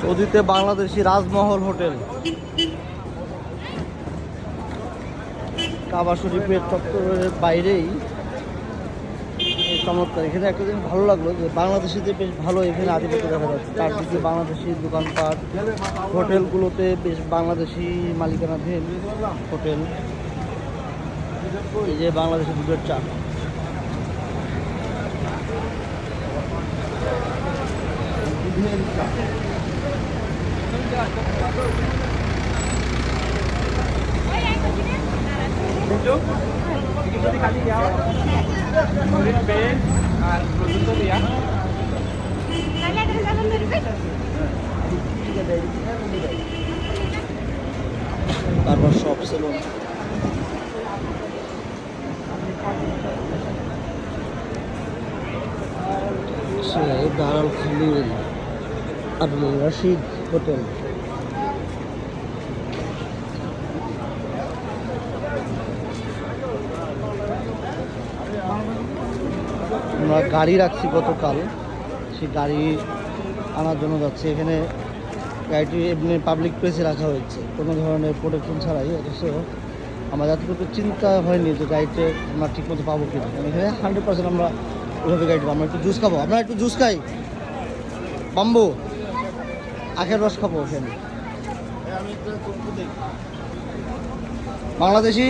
সৌদিতে বাংলাদেশি রাজমহল হোটেল, কাবা শরীফের চত্বরের বাইরেই চমৎকার। এখানে একটা জিনিস ভালো লাগলো যে বাংলাদেশিদের বেশ ভালো এখানে আধিপত্য দেখা যাচ্ছে। চারদিকে বাংলাদেশি দোকানপাট, হোটেলগুলোতে বেশ বাংলাদেশি মালিকানাধীন হোটেল। এই যে বাংলাদেশি দুধের চা, তারপর সব সেলুন। দারাল খালিল আব্দুল রশিদ হোটেল। আমরা গাড়ি রাখছি গতকাল, সেই গাড়ি আনার জন্য যাচ্ছি। এখানে গাড়িটি এমনি পাবলিক প্লেসে রাখা হয়েছে, কোনো ধরনের প্রোটেকশন ছাড়াই। অথচ আমার যতটুকু চিন্তা হয়নি যে গাড়িতে আমরা ঠিকমতো পাবো কিনা। এখানে 100% আমরা ওইভাবে গাড়ি পাবো। আমরা একটু জুস খাবো, আমরা একটু জুস খাই, বাম্বু আখের রস খাবো এখানে। বাংলাদেশি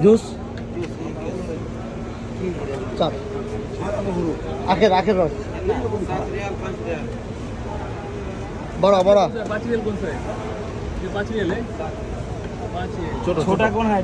জুস, চাপ, আখের রস, বড় বড়। छोटा कौन है?